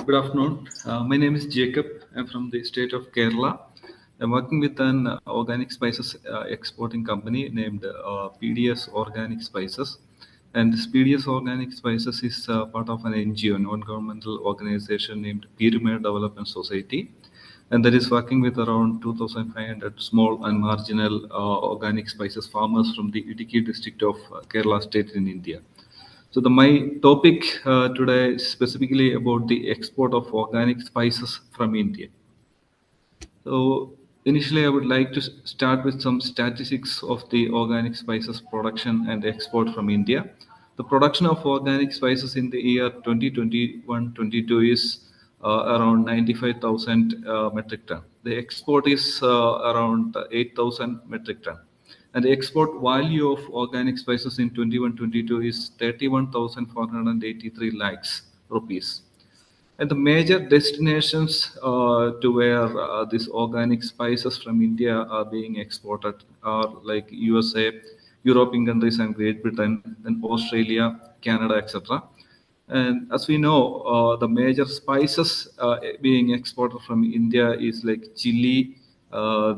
Good afternoon. My name is Jacob. I'm from the state of Kerala. I'm working with an organic spices exporting company named PDS Organic Spices. And this PDS Organic Spices is part of an NGO, non-governmental organization named Pyramid Development Society. And that is working with around 2,500 small and marginal organic spices farmers from the Idukki district of Kerala state in India. So my topic today is specifically about the export of organic spices from India. So initially, I would like to start with some statistics of the organic spices production and export from India. The production of organic spices in the year 2021-22 is around 95,000 metric ton. The export is around 8,000 metric ton. And the export value of organic spices in 21-22 is 31,483 lakhs rupees. And the major destinations to where these organic spices from India are being exported are like USA, European countries, and Great Britain, then Australia, Canada, etc. And as we know, the major spices being exported from India is like chili,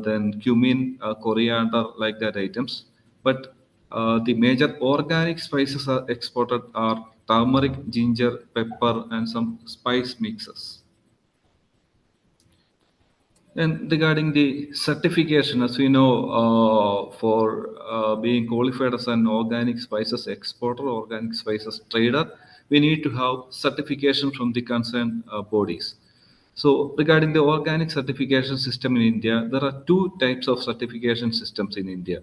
then cumin, coriander, like that items. But the major organic spices are exported are turmeric, ginger, pepper, and some spice mixes. And regarding the certification, as we know, for being qualified as an organic spices exporter, organic spices trader, we need to have certification from the concerned bodies. So regarding the organic certification system in India, there are two types of certification systems in India.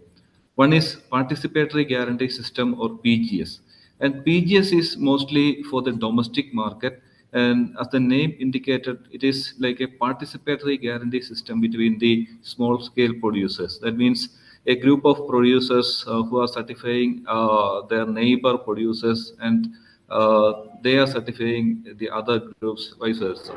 One is participatory guarantee system or PGS. And PGS is mostly for the domestic market. And as the name indicated, it is like a participatory guarantee system between the small scale producers. That means a group of producers who are certifying their neighbor producers, and they are certifying the other groups, vice versa.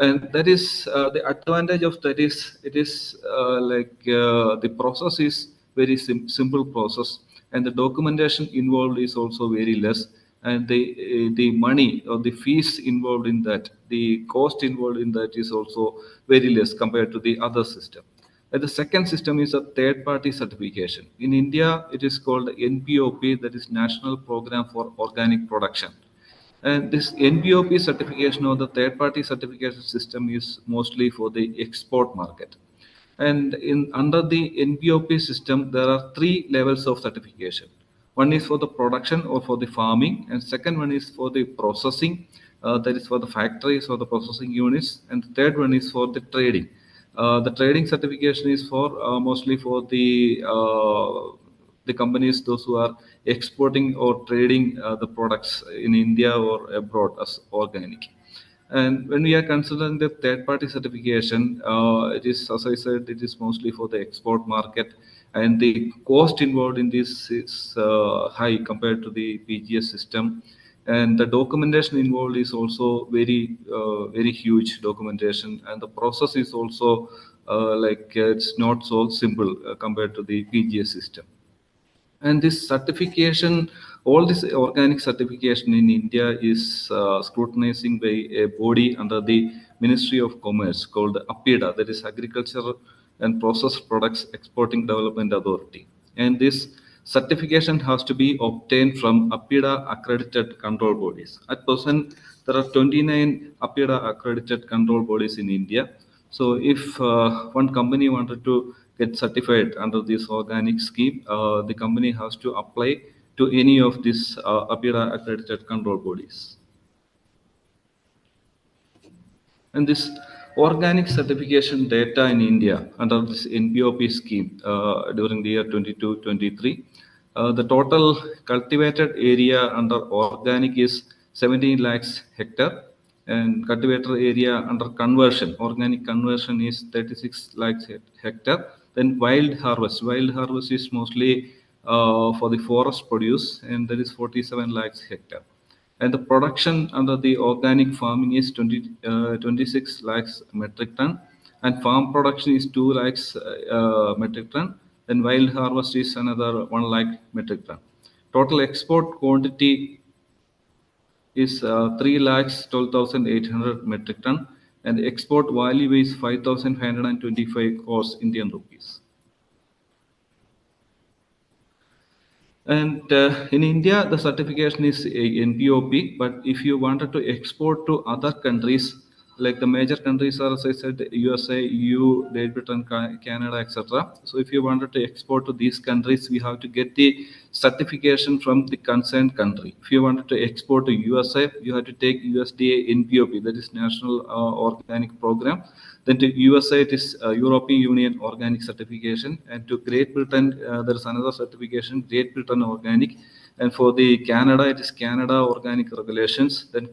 And that is the advantage of that is it is the process is very simple process, and the documentation involved is also very less, and the money or the fees involved in that, the cost involved in that is also very less compared to the other system. And the second system is a third party certification. In India it is called NPOP, that is National Program for Organic Production. And this NPOP certification or the third-party certification system is mostly for the export market. And under the NPOP system, there are three levels of certification. One is for the production or for the farming, and second one is for the processing, that is for the factories or the processing units, and the third one is for the trading. The trading certification is for mostly for the companies, those who are exporting or trading the products in India or abroad as organic. And when we are considering the third-party certification, it is, as I said, it is mostly for the export market, and the cost involved in this is high compared to the PGS system. And the documentation involved is also very huge documentation, and the process is also it's not so simple compared to the PGS system. And this certification, all this organic certification in India is scrutinizing by a body under the Ministry of Commerce called APIDA, that is Agriculture and Processed Products Exporting Development Authority. And this certification has to be obtained from APIDA accredited control bodies. At present, there are 29 APIDA accredited control bodies in India. So if one company wanted to get certified under this organic scheme, the company has to apply to any of these APIDA accredited control bodies. And this organic certification data in India under this NPOP scheme during the year 22-23, the total cultivated area under organic is 17 lakhs hectare, and cultivator area under conversion, organic conversion, is 36 lakhs hectare. Then wild harvest is mostly for the forest produce, and that is 47 lakhs hectare. And the production under the organic farming is 26 lakhs metric ton, and farm production is 2 lakhs metric ton. Then wild harvest is another 1 lakh metric ton. Total export quantity is 3 lakhs 12,800 metric ton, and export value is 5,525 crores Indian rupees. And in India, the certification is NPOP, but if you wanted to export to other countries, like the major countries are, as I said, USA, EU, Great Britain, Canada, etc. So if you wanted to export to these countries, we have to get the certification from the concerned country. If you wanted to export to USA, you have to take USDA NPOP, that is National Organic Program. Then to USA, it is European Union Organic Certification, and to Great Britain, there is another certification, Great Britain Organic, and for the Canada, it is Canada Organic Regulations. Then to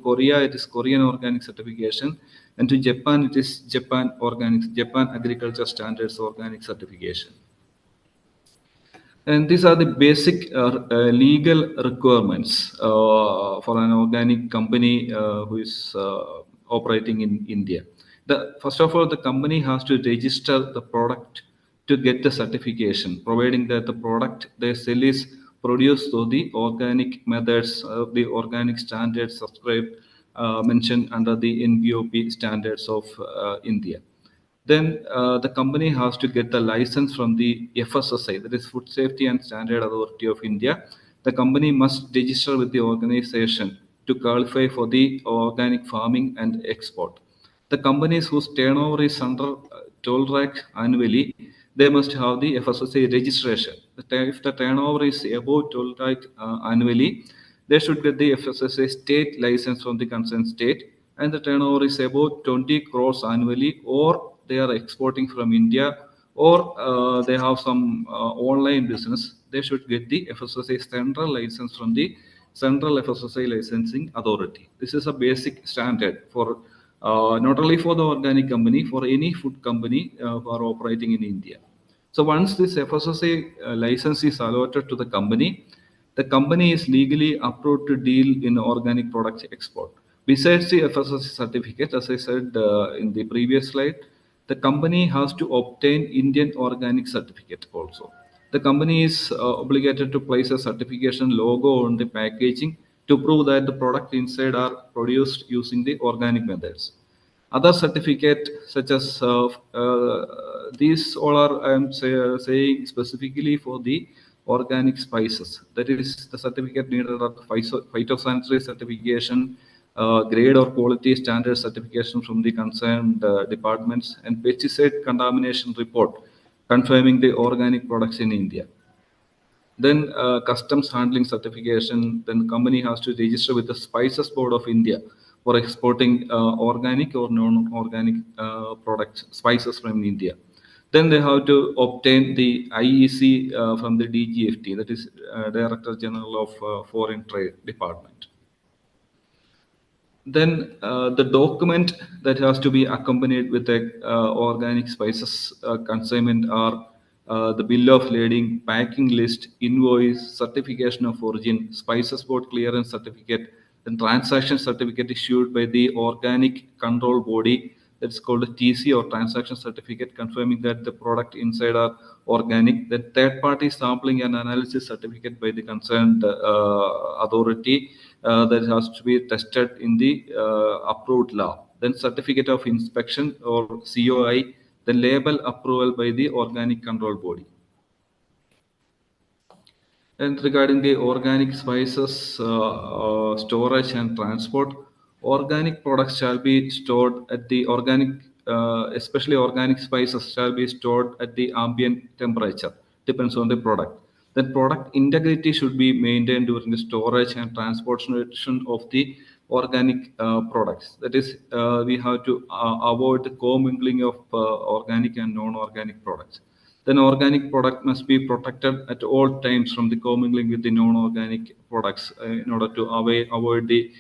Korea, it is Korean Organic Certification, and to Japan, it is Japan Agriculture Standards Organic Certification. And these are the basic legal requirements for an organic company who is operating in India. First of all, the company has to register the product to get the certification, providing that the product they sell is produced through the organic methods, the organic standards subscribed, mentioned under the NBOP standards of India. Then the company has to get the license from the FSSAI, that is Food Safety and Standard Authority of India. The company must register with the organization to qualify for the organic farming and export. The companies whose turnover is under 12 lakh annually, they must have the FSSAI registration. If the turnover is above 12 lakh annually, they should get the FSSAI state license from the concerned state, and the turnover is about 20 crores annually, or they are exporting from India, or they have some online business, they should get the FSSAI central license from the Central FSSAI Licensing Authority. This is a basic standard for not only for the organic company, for any food company who are operating in India. So once this FSSAI license is allotted to the company is legally approved to deal in organic products export. Besides the FSSAI certificate, as I said in the previous slide, the company has to obtain Indian organic certificate also. The company is obligated to place a certification logo on the packaging to prove that the product inside are produced using the organic methods. Other certificate such as these all are I am saying specifically for the organic spices. That is the certificate needed are phytosanitary certification, grade or quality standard certification from the concerned departments, and pesticide contamination report confirming the organic products in India. Then customs handling certification, then company has to register with the Spices Board of India for exporting organic or non-organic products, spices from India. Then they have to obtain the IEC from the DGFT, that is Director General of Foreign Trade Department. Then the document that has to be accompanied with the organic spices consignment are the bill of lading, packing list, invoice, certification of origin, spices board clearance certificate, then transaction certificate issued by the organic control body, that's called a TC or transaction certificate confirming that the product inside are organic. The third party sampling and analysis certificate by the concerned authority that has to be tested in the approved lab. Then certificate of inspection or COI, the label approval by the organic control body. And regarding the organic spices storage and transport, organic products shall be stored at the especially organic spices shall be stored at the ambient temperature, depends on the product. Then product integrity should be maintained during the storage and transportation of the organic products. That is, we have to avoid the commingling of organic and non-organic products. Then organic product must be protected at all times from the commingling with the non-organic products in order to avoid the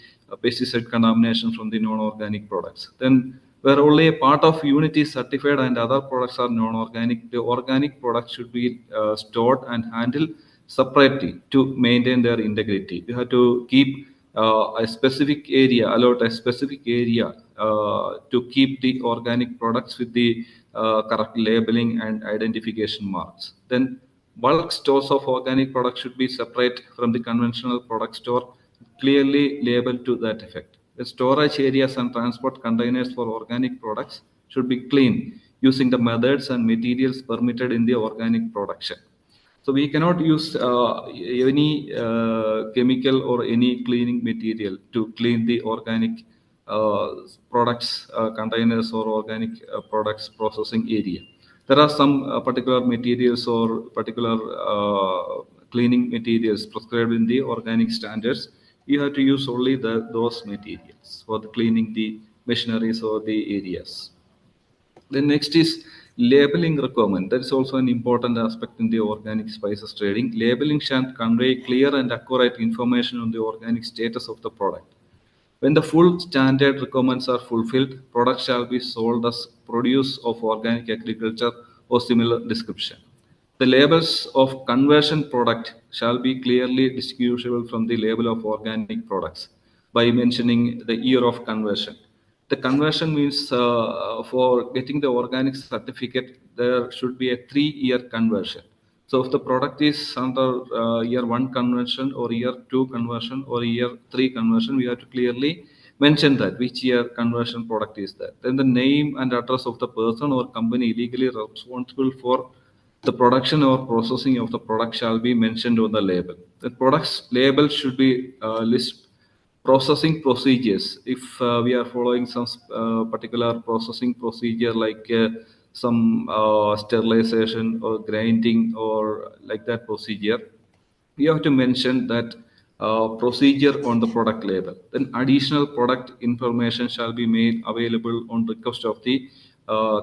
pesticide contamination from the non-organic products. Then where only a part of unit is certified and other products are non-organic, the organic products should be stored and handled separately to maintain their integrity. You have to keep a specific area, allot a specific area to keep the organic products with the correct labeling and identification marks. Then bulk stores of organic products should be separate from the conventional product store clearly labeled to that effect. The storage areas and transport containers for organic products should be clean using the methods and materials permitted in the organic production. So we cannot use any chemical or any cleaning material to clean the organic uh, products containers or organic products processing area. There are some particular materials or particular cleaning materials prescribed in the organic standards. You have to use only those materials for the cleaning the machineries or the areas. The next is labeling requirement. That is also an important aspect in the organic spices trading. Labeling shall convey clear and accurate information on the organic status of the product. When the full standard requirements are fulfilled, products shall be sold as produce of organic agriculture or similar description. The labels of conversion product shall be clearly distinguishable from the label of organic products by mentioning the year of conversion. The conversion means for getting the organic certificate, there should be a 3-year conversion. So if the product is under year 1 conversion or year 2 conversion or year 3 conversion, we have to clearly mention that which year conversion product is that. Then the name and address of the person or company legally responsible for the production or processing of the product shall be mentioned on the label. The product's label should be list processing procedures. If we are following some particular processing procedure like some sterilization or grinding or like that procedure, we have to mention that procedure on the product label. Then additional product information shall be made available on request of the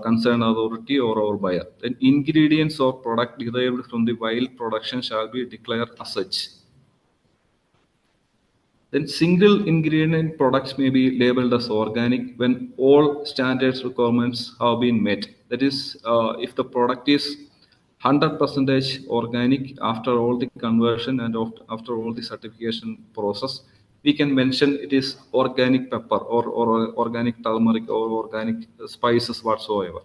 concerned authority or our buyer. Then ingredients or product derived from the wild production shall be declared as such. Then single ingredient products may be labeled as organic when all standards requirements have been met. That is, if the product is 100% organic after all the conversion and after all the certification process, we can mention it is organic pepper or organic turmeric or organic spices whatsoever.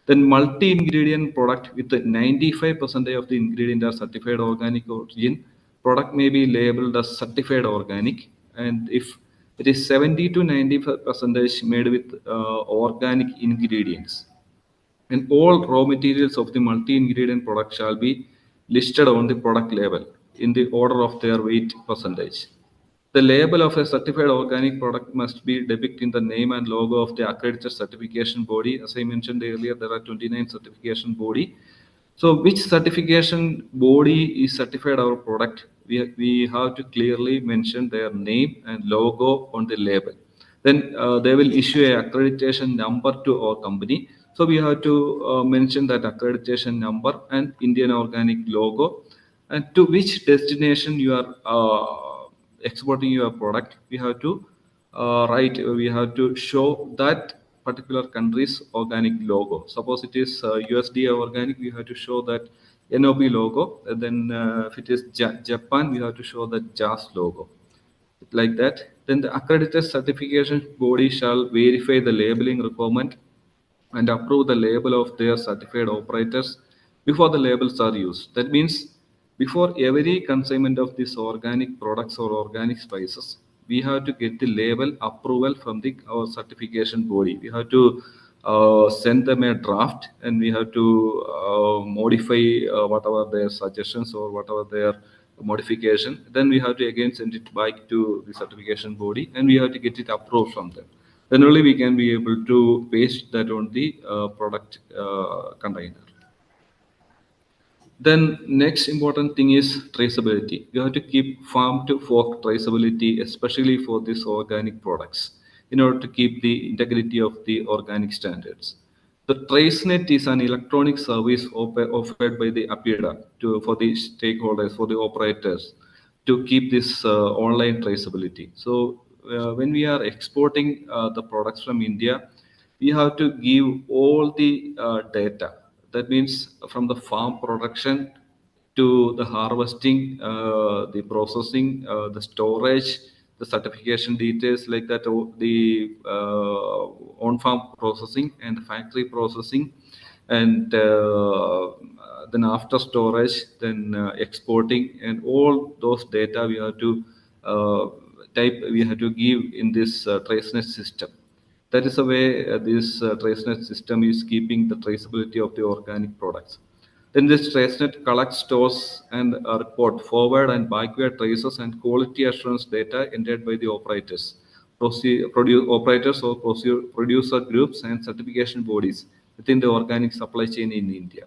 Then multi-ingredient product with the 95% of the ingredient are certified organic origin, product may be labeled as certified organic. And if it is 70 to 95% made with organic ingredients, and all raw materials of the multi-ingredient product shall be listed on the product label in the order of their weight percentage. The label of a certified organic product must be depicting the name and logo of the accredited certification body. As I mentioned earlier, there are 29 certification body. So which certification body is certified our product? We have to clearly mention their name and logo on the label. Then they will issue a accreditation number to our company. So we have to mention that accreditation number and Indian organic logo, and to which destination you are exporting your product. We have to write. We have to show that particular country's organic logo. Suppose it is USDA organic, we have to show that NOB logo. And then if it is Japan, we have to show the JAS logo. Like that. Then the accredited certification body shall verify the labeling requirement and approve the label of their certified operators before the labels are used. That means before every consignment of these organic products or organic spices, we have to get the label approval from the our certification body. We have to send them a draft, and we have to modify whatever their suggestions or whatever their modification. Then we have to again send it back to the certification body, and we have to get it approved from them. Then only we can be able to paste that on the product container. Then next important thing is traceability. You have to keep farm to fork traceability, especially for these organic products, in order to keep the integrity of the organic standards. The TraceNet is an electronic service offered by the APIDA for the stakeholders, for the operators, to keep this online traceability. So when we are exporting the products from India, we have to give all the data. That means from the farm production to the harvesting, the processing, the storage, the certification details like that, the on-farm processing and the factory processing, and then after storage, then exporting, and all those data we have to type we have to give in this TraceNet system. That is the way this TraceNet system is keeping the traceability of the organic products. Then this TraceNet collects, stores, and report forward and backward traces and quality assurance data entered by the operators, operators or producer groups and certification bodies within the organic supply chain in India.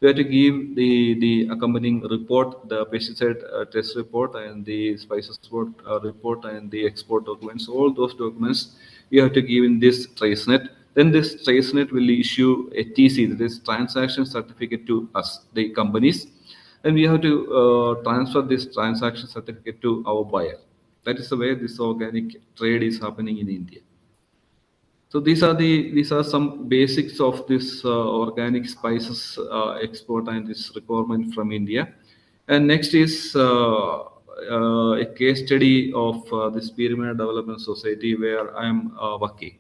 We have to give the accompanying report, the pesticide test report, and the spices report, and the export documents. All those documents we have to give in this TraceNet. Then this TraceNet will issue a TC, that is transaction certificate, to us, the companies, and we have to transfer this transaction certificate to our buyer. That is the way this organic trade is happening in India. So these are some basics of this organic spices export and this requirement from India. And next is a case study of this Pyramid Development Society where I am working.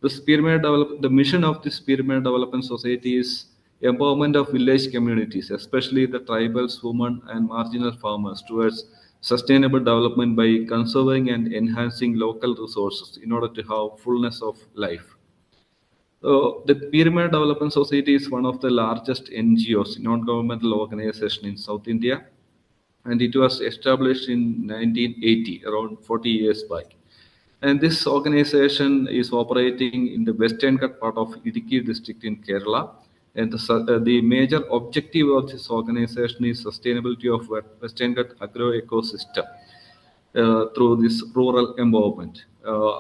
The mission of this Pyramid Development Society is empowerment of village communities, especially the tribals, women, and marginal farmers, towards sustainable development by conserving and enhancing local resources in order to have fullness of life. The Pyramid Development Society is one of the largest NGOs, non-governmental organization in South India, and it was established in 1980, around 40 years back. And this organization is operating in the western part of Idukki district in Kerala. And the major objective of this organization is sustainability of Western Ghats agro ecosystem through this rural empowerment.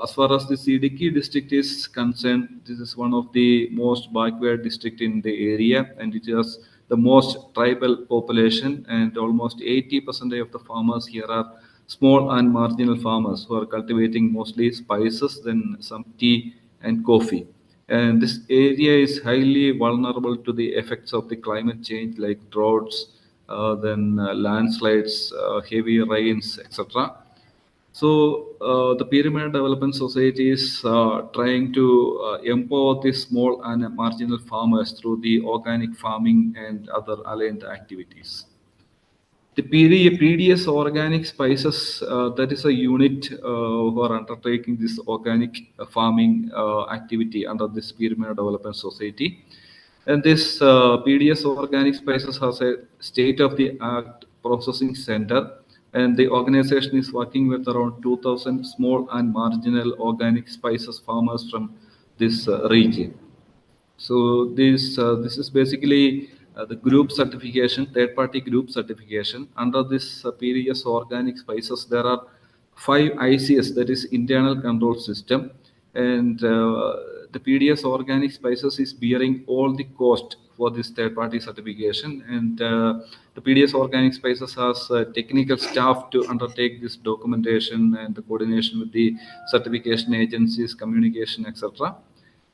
As far as the Idukki district is concerned, this is one of the most backward district in the area, and it has the most tribal population, and almost 80% of the farmers here are small and marginal farmers who are cultivating mostly spices, then some tea and coffee. And this area is highly vulnerable to the effects of the climate change, like droughts, landslides, heavy rains, etc. So the Pyramid Development Society is trying to empower the small and marginal farmers through the organic farming and other aligned activities. The PDS Organic Spices, that is a unit who are undertaking this organic farming activity under this Pyramid Development Society. And this PDS Organic Spices has a state-of-the-art processing center, and the organization is working with around 2,000 small and marginal organic spices farmers from this region. So this is basically the group certification, third-party group certification. Under this PDS Organic Spices, there are 5 ICS, that is internal control system, and the PDS Organic Spices is bearing all the cost for this third-party certification, and the PDS Organic Spices has technical staff to undertake this documentation and the coordination with the certification agencies, communication, etc.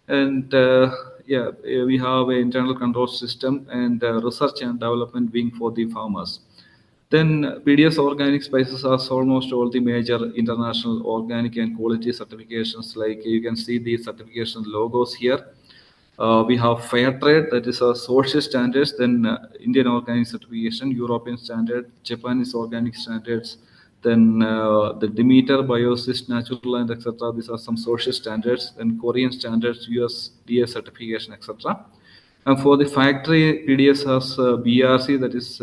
And we have an internal control system and research and development wing for the farmers. Then PDS Organic Spices has almost all the major international organic and quality certifications. Like you can see the certification logos here. We have fair trade, that is a social standards, then Indian organic certification, European standard, Japanese organic standards, then the Demeter, Biosis, Natural Land, etc. These are some social standards, then Korean standards, USDA certification, etc. And for the factory, PDS has BRC, that is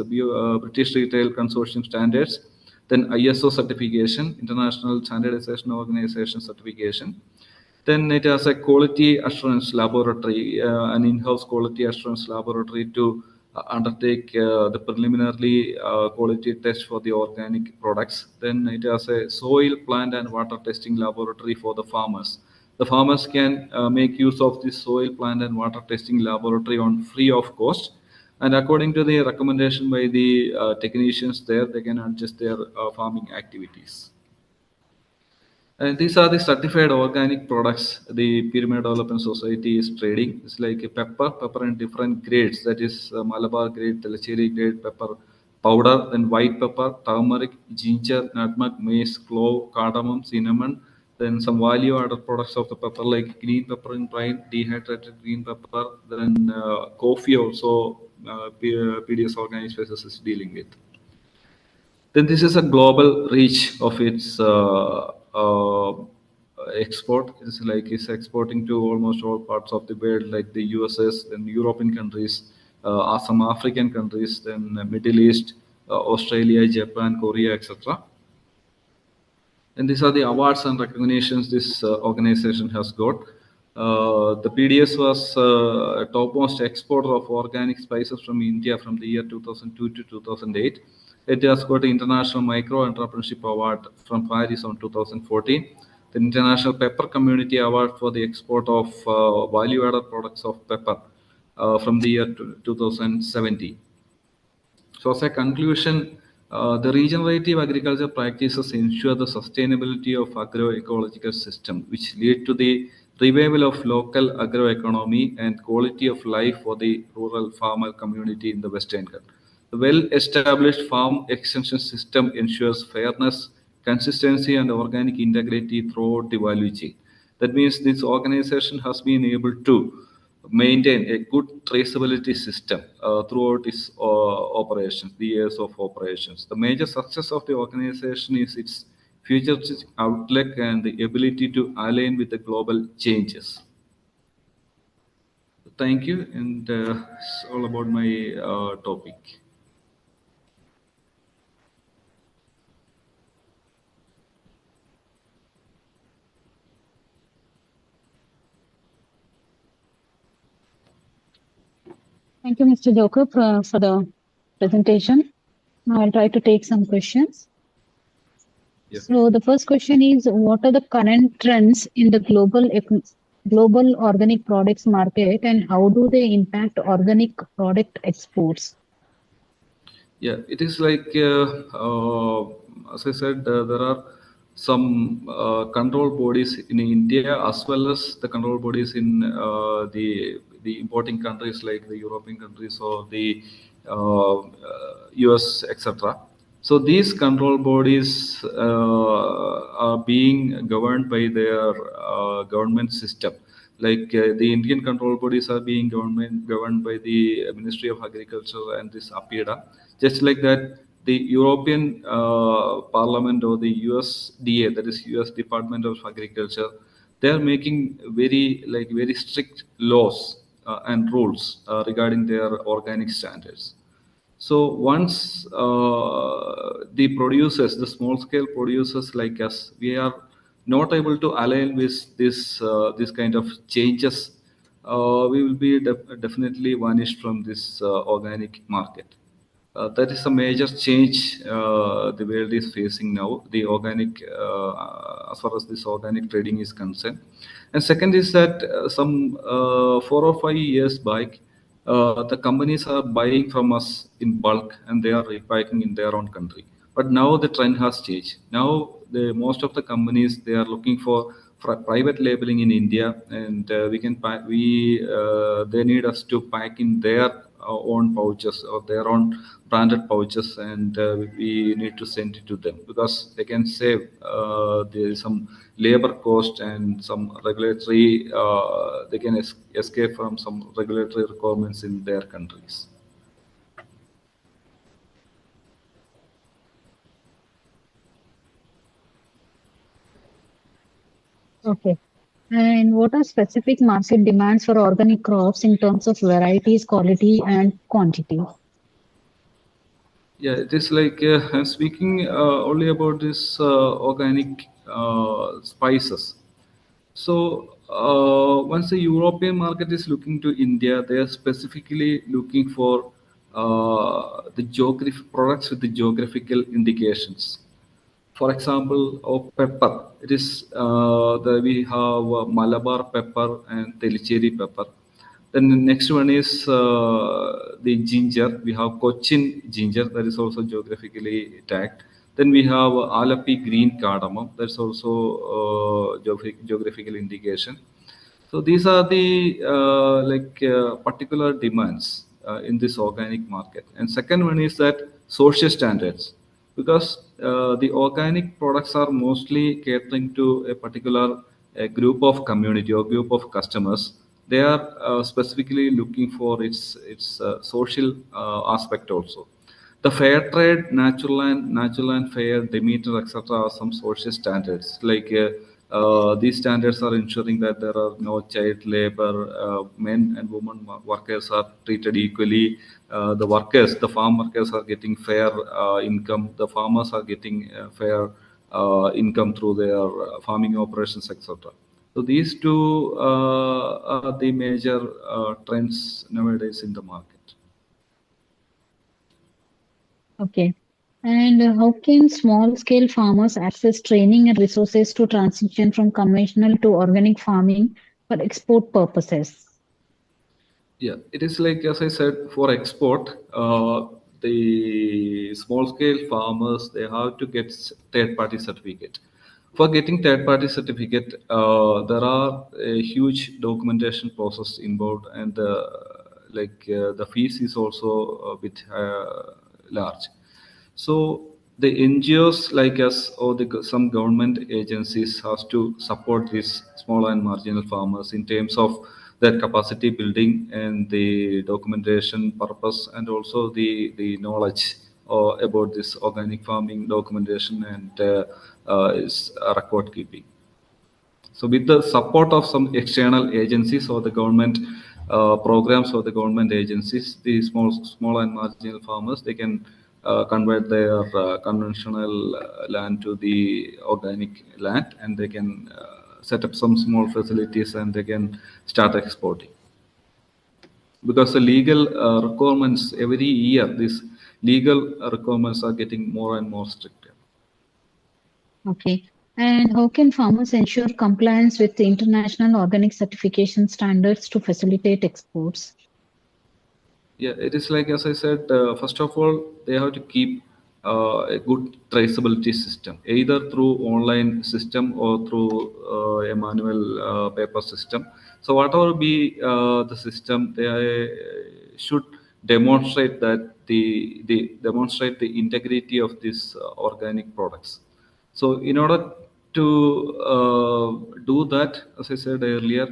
British Retail Consortium Standards, then ISO certification, International Standardization Organization certification. Then it has a quality assurance laboratory, an in-house quality assurance laboratory to undertake the preliminary quality test for the organic products. Then it has a soil, plant, and water testing laboratory for the farmers. The farmers can make use of this soil, plant, and water testing laboratory on free of cost. And according to the recommendation by the technicians there, they can adjust their farming activities. And these are the certified organic products the Pyramid Development Society is trading. It's like a pepper in different grades. That is Malabar grade, Telacheri grade, pepper powder, then white pepper, turmeric, ginger, nutmeg, mace, clove, cardamom, cinnamon. Then some value-added products of the pepper like green pepper in brine, dehydrated green pepper. Then coffee also PDS Organic Spices is dealing with. Then this is a global reach of its export. It's like it's exporting to almost all parts of the world, like the USS, then European countries, some African countries, then Middle East, Australia, Japan, Korea, etc. And these are the awards and recognitions this organization has got. The PDS was a topmost exporter of organic spices from India from the year 2002 to 2008. It has got the International Micro Entrepreneurship Award from Paris on 2014, the International Pepper Community Award for the export of value-added products of pepper from the year 2017. So, as a conclusion, the regenerative agriculture practices ensure the sustainability of agroecological system, which lead to the revival of local agroeconomy and quality of life for the rural farmer community in the Western Ghats. The well-established farm extension system ensures fairness, consistency, and organic integrity throughout the value chain. That means this organization has been able to maintain a good traceability system throughout its operations, the years of operations. The major success of the organization is its futuristic outlook and the ability to align with the global changes. Thank you, and it's all about my topic. Thank you, Mr. Joker, for the presentation. Now I'll try to take some questions. Yeah. So the first question is, what are the current trends in the global organic products market, and how do they impact organic product exports? Yeah, it is like, as I said, there are some control bodies in India as well as the control bodies in the importing countries like the European countries or the US, etc. So these control bodies are being governed by their government system. Like the Indian control bodies are being governed by the Ministry of Agriculture and this APIDA. Just like that, the European Parliament or the USDA, that is US Department of Agriculture, they are making very strict laws and rules regarding their organic standards. So once the producers, the small scale producers like us, we are not able to align with this kind of changes, we will be definitely vanished from this organic market. That is a major change the world is facing now, the organic, as far as this organic trading is concerned. And second is that some 4 or 5 years back, the companies are buying from us in bulk and they are repacking in their own country. But now the trend has changed. Now most of the companies, they are looking for private labeling in India, and we can pack, we they need us to pack in their own pouches or their own branded pouches, and we need to send it to them because they can save there is some labor cost and some regulatory they can escape from some regulatory requirements in their countries. Okay. And what are specific market demands for organic crops in terms of varieties, quality, and quantity? Yeah, it is like I'm speaking only about this organic spices. So once the European market is looking to India, they are specifically looking for the geographic products with the geographical indications. For example, of pepper, it is we have Malabar pepper and Telicheri pepper. Then the next one is the ginger. We have Cochin ginger, that is also geographically tagged. Then we have Alapi green cardamom, that's also geographical indication. So these are the particular demands in this organic market. And second one is that social standards, because the organic products are mostly catering to a particular group of community or group of customers. They are specifically looking for its social aspect also. The fair trade, natural and fair, Demeter, etc. are some social standards. These standards are ensuring that there are no child labor, men and women workers are treated equally. The farm workers are getting fair income. The farmers are getting fair income through their farming operations, etc. So these two are the major trends nowadays in the market. Okay. And how can small scale farmers access training and resources to transition from conventional to organic farming for export purposes? Yeah, it is like, as I said, for export, the small scale farmers, they have to get third party certificate. For getting third party certificate, there are a huge documentation process involved, and the fees is also a bit large. So the NGOs like us or some government agencies has to support these small and marginal farmers in terms of their capacity building and the documentation purpose, and also the knowledge about this organic farming documentation and record keeping. So with the support of some external agencies or the government programs or the government agencies, the small and marginal farmers, they can convert their conventional land to the organic land, and they can set up some small facilities and they can start exporting. Because the legal requirements every year, these legal requirements are getting more and more stricter. Okay. And how can farmers ensure compliance with the international organic certification standards to facilitate exports? Yeah, it is like, as I said, first of all, they have to keep a good traceability system, either through online system or through a manual paper system. So whatever be the system, they should demonstrate that the demonstrate the integrity of these organic products. So in order to do that, as I said earlier,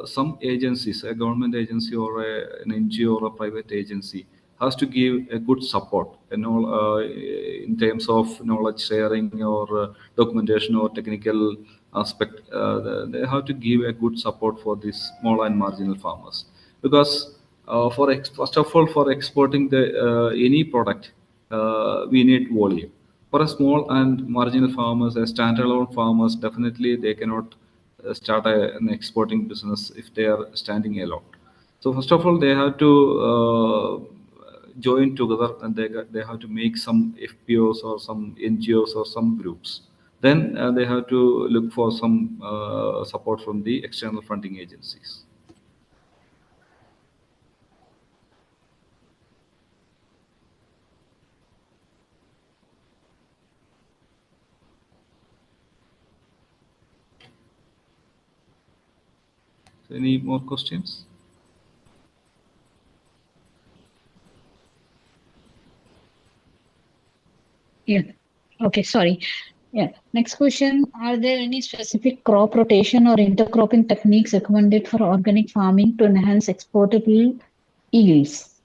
some agencies, a government agency or an NGO or a private agency, has to give a good support, in terms of knowledge sharing or documentation or technical aspect. They have to give a good support for these small and marginal farmers, because first of all, for exporting the any product, we need volume. For a small and marginal farmers, a standalone farmers, definitely they cannot start an exporting business if they are standing alone. So first of all, they have to join together, and they have to make some FPOs or some NGOs or some groups. Then they have to look for some support from the external funding agencies. So any more questions? Yeah. Okay, sorry. Yeah. Next question. Are there any specific crop rotation or intercropping techniques recommended for organic farming to enhance exportable yields?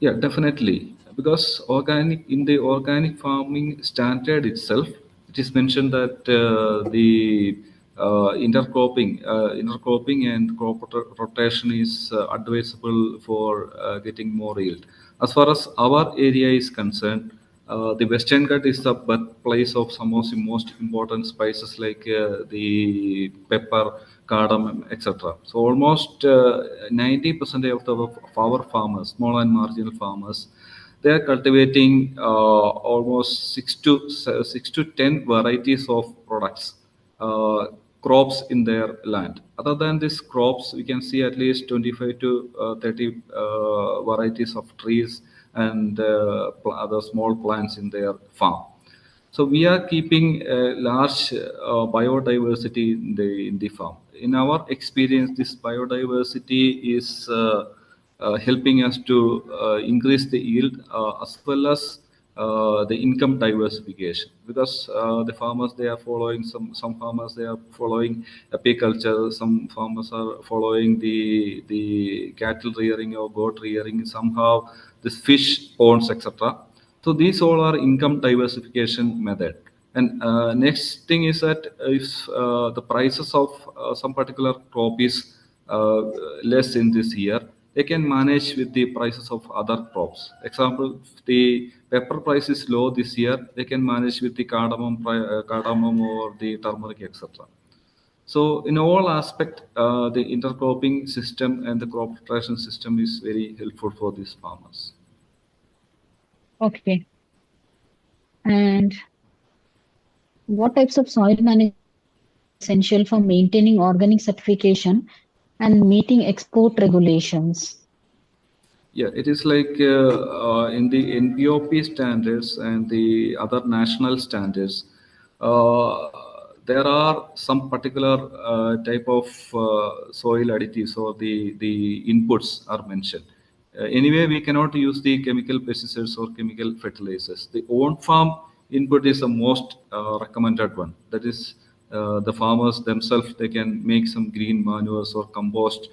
Yeah, definitely. Because in the organic farming standard itself, it is mentioned that the intercropping and crop rotation is advisable for getting more yield. As far as our area is concerned, the Western Ghats is the birthplace of some of the most important spices like the pepper, cardamom, etc. So almost 90% of our farmers, small and marginal farmers, they are cultivating almost six to 10 varieties of products, uh, crops in their land. Other than these crops, we can see at least 25 to 30 varieties of trees and other small plants in their farm. So we are keeping a large biodiversity in the farm. In our experience, this biodiversity is helping us to increase the yield as well as the income diversification, because the farmers, they are following some farmers, they are following apiculture, some farmers are following the cattle rearing or goat rearing, somehow this fish ponds, etc. So these all are income diversification method. And next thing is that if the prices of some particular crop is uh, less in this year, they can manage with the prices of other crops. Example, if the pepper price is low this year, they can manage with the cardamom or the turmeric, etc. So in all aspect, the intercropping system and the crop rotation system is very helpful for these farmers. Okay. And what types of soil management are essential for maintaining organic certification and meeting export regulations? Yeah, it is like in the NPOP standards and the other national standards, uh, there are some particular type of soil additives or the inputs are mentioned. Anyway, we cannot use the chemical pesticides or chemical fertilizers. The own farm input is the most recommended one. That is, the farmers themselves, they can make some green manures or compost,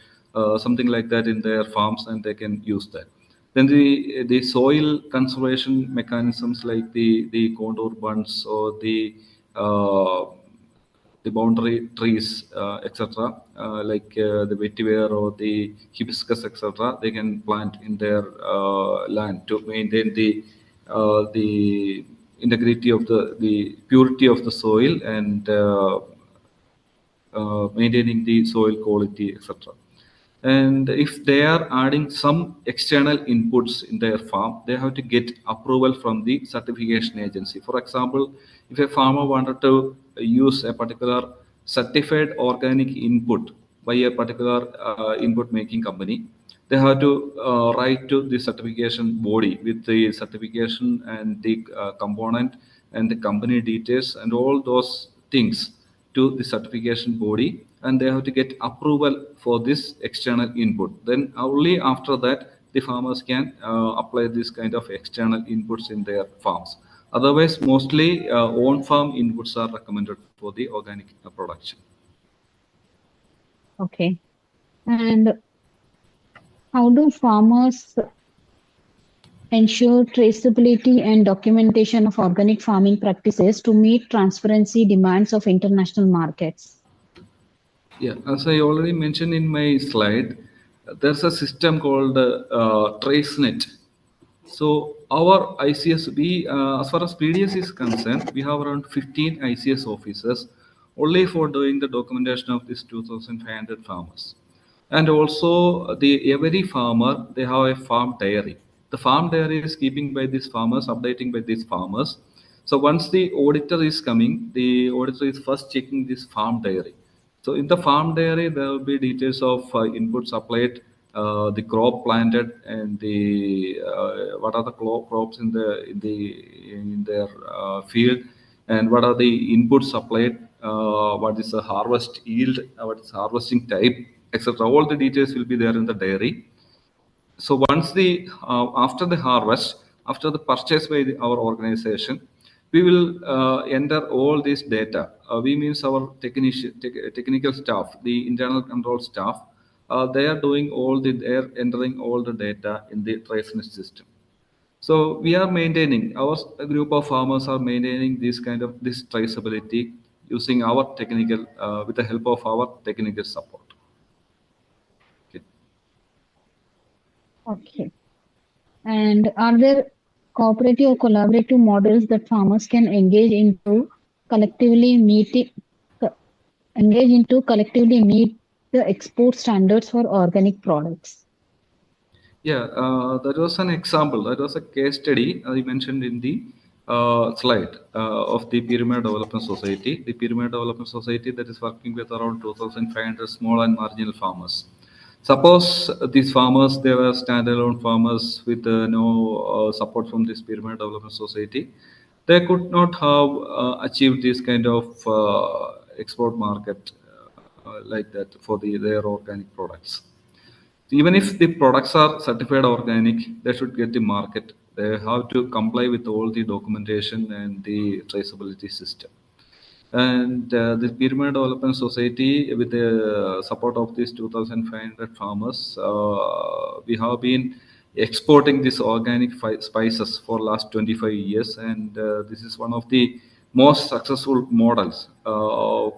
something like that in their farms, and they can use that. Then the soil conservation mechanisms like the contour bunds or uh, the boundary trees, etc., like the vetiver or the hibiscus, etc., they can plant in their land to maintain the integrity of the purity of the soil and maintaining the soil quality, etc. And if they are adding some external inputs in their farm, they have to get approval from the certification agency. For example, if a farmer wanted to use a particular certified organic input by a particular input making company, they have to write to the certification body with the certification and the component and the company details and all those things to the certification body, and they have to get approval for this external input. Then only after that the farmers can apply this kind of external inputs in their farms. Otherwise, mostly on farm inputs are recommended for the organic production. Okay. And how do farmers ensure traceability and documentation of organic farming practices to meet transparency demands of international markets? Yeah, as I already mentioned in my slide, there's a system called TraceNet. So our ICS, as far as PDS is concerned, we have around 15 ICS officers only for doing the documentation of these 2,500 farmers. And also the every farmer, they have a farm diary. The farm diary is keeping by these farmers, updating by these farmers. So once the auditor is coming, the auditor is first checking this farm diary. So in the farm diary, there will be details of inputs applied, the crop planted, and the what are the crops in their field, and what are the inputs applied, what is the harvest yield, what is harvesting type, etc. All the details will be there in the diary. So once the after the harvest, after the purchase by our organization, we will enter all this data. We means our technical staff, the internal control staff. They are doing all the, they are entering all the data in the TraceNet system. So we are maintaining, our group of farmers are maintaining this kind of this traceability using our technical, with the help of our technical support. Okay. Okay. And are there cooperative or collaborative models that farmers can collectively meet collectively meet the export standards for organic products? Yeah, that was an example. That was a case study I mentioned in the slide of the Pyramid Development Society. The Pyramid Development Society that is working with around 2,500 small and marginal farmers. Suppose these farmers, they were standalone farmers with no support from this Pyramid Development Society. They could not have achieved this kind of export market like that for their organic products. Even if the products are certified organic, they should get the market They have to comply with all the documentation and the traceability system. And the Pyramid Development Society, with the support of these 2,500 farmers, we have been exporting these organic spices for last 25 years, and this is one of the most successful models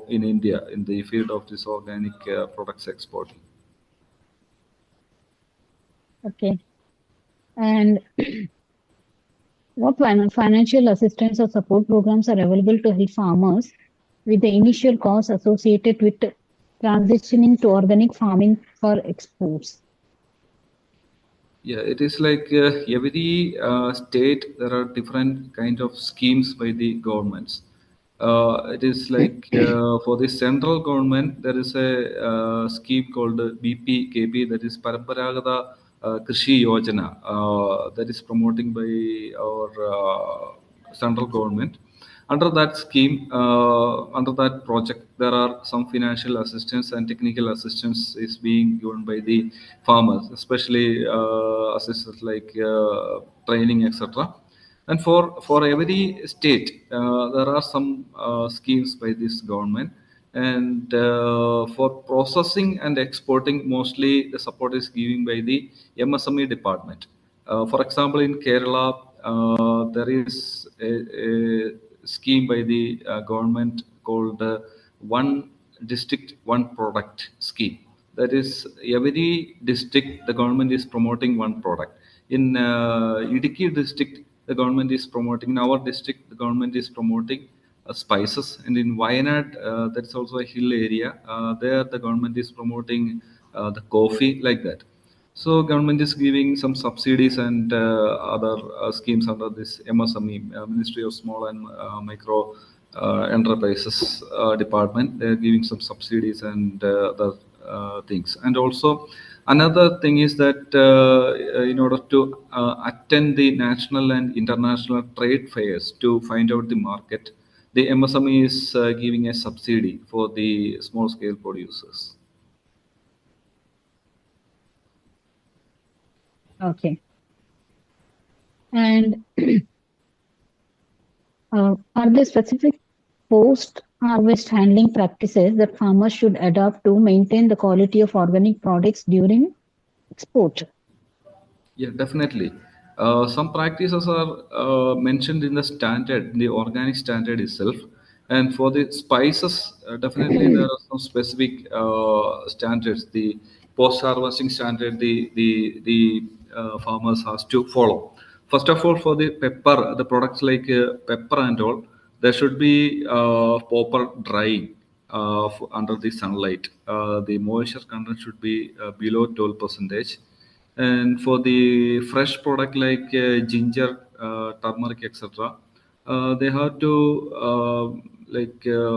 in India in the field of this organic products exporting. Okay. And what financial assistance or support programs are available to help farmers with the initial costs associated with transitioning to organic farming for exports? Yeah, it is like every state, there are different kind of schemes by the governments. It is like for the central government, there is a scheme called BPKP, that is Paramparagata Krishi Yojana, that is promoting by our central government. Under that scheme, under that project, there are some financial assistance and technical assistance is being given by the farmers, especially assistance like training, etc. And for every state, there are some schemes by this government. And for processing and exporting, mostly the support is given by the MSME department. For example, in Kerala, there is a scheme by the government called One District, One Product scheme. That is, every district, the government is promoting one product. In Idiki district, the government is promoting, in our district, the government is promoting spices. And in Wayanad, that's also a hill area. There, the government is promoting the coffee, like that. So government is giving some subsidies and other schemes under this MSME, Ministry of Small and Micro Enterprises department. They are giving some subsidies and other things. And also another thing is that in order to attend the national and international trade fairs to find out the market, the MSME is giving a subsidy for the small scale producers. Okay. And are there specific post-harvest handling practices that farmers should adopt to maintain the quality of organic products during export? Yeah, definitely. Some practices are mentioned in the standard, the organic standard itself. And for the spices, definitely there are some specific standards. The post-harvesting standard, the farmers has to follow. First of all, for the pepper, the products like pepper and all, there should be proper drying under the sunlight. The moisture content should be below 12 percentage. And for the fresh product like ginger, turmeric, etc., they have to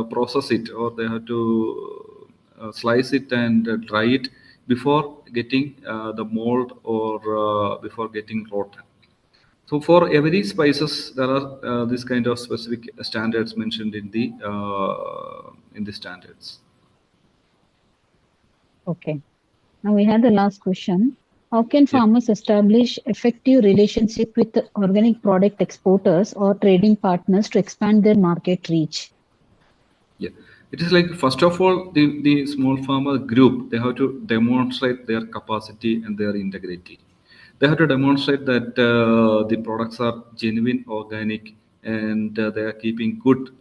process it, or they have to slice it and dry it before getting the mold, or before getting rotten. So for every spices, there are this kind of specific standards mentioned in the standards. Okay. Now we have the last question. How can Yeah. farmers establish effective relationship with the organic product exporters or trading partners to expand their market reach? Yeah, it is like, first of all, the small farmer group, they have to demonstrate their capacity and their integrity. They have to demonstrate that the products are genuine, organic, and they are keeping good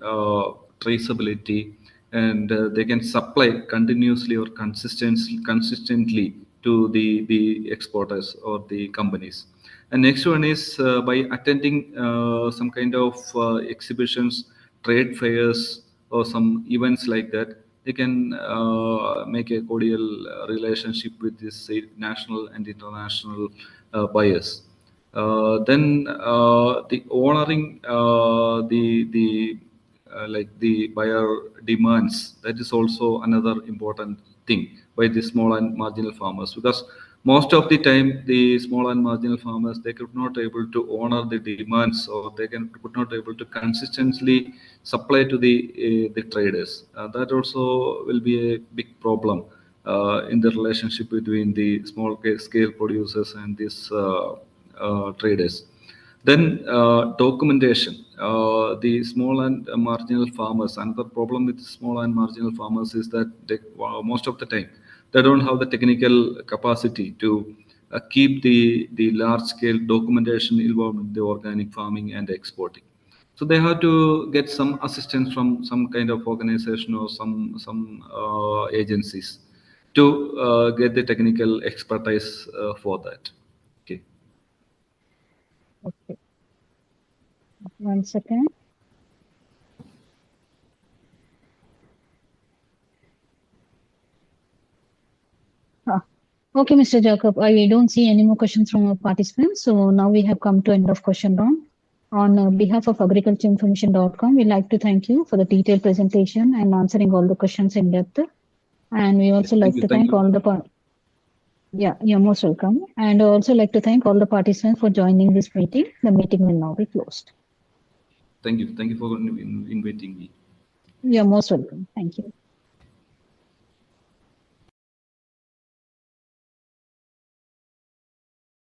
traceability, and they can supply continuously or consistently to the exporters or the companies. And next one is by attending some kind of exhibitions, trade fairs, or some events like that. They can make a cordial relationship with this, say, national and international buyers. Then the honoring like the buyer demands, that is also another important thing by the small and marginal farmers, because most of the time the small and marginal farmers, they could not able to honor the demands, or could not able to consistently supply to the traders. That also will be a big problem in the relationship between the small scale producers and these traders. Then documentation. The small and marginal farmers. Another problem with small and marginal farmers is that most of the time they don't have the technical capacity to keep the large scale documentation involved in the organic farming and exporting. So they have to get some assistance from some kind of organization or some agencies to get the technical expertise for that. Okay. Okay. 1 second. Okay, Mr. Jacob, I don't see any more questions from our participants. So now we have come to end of question round. On behalf of agricultureinformation.com, we'd like to thank you for the detailed presentation and answering all the questions in depth. And we also like to thank all the yeah, you're most welcome. And also like to thank all the participants for joining this meeting. The meeting will now be closed. Thank you. Thank you for inviting me. You're most welcome. Thank you.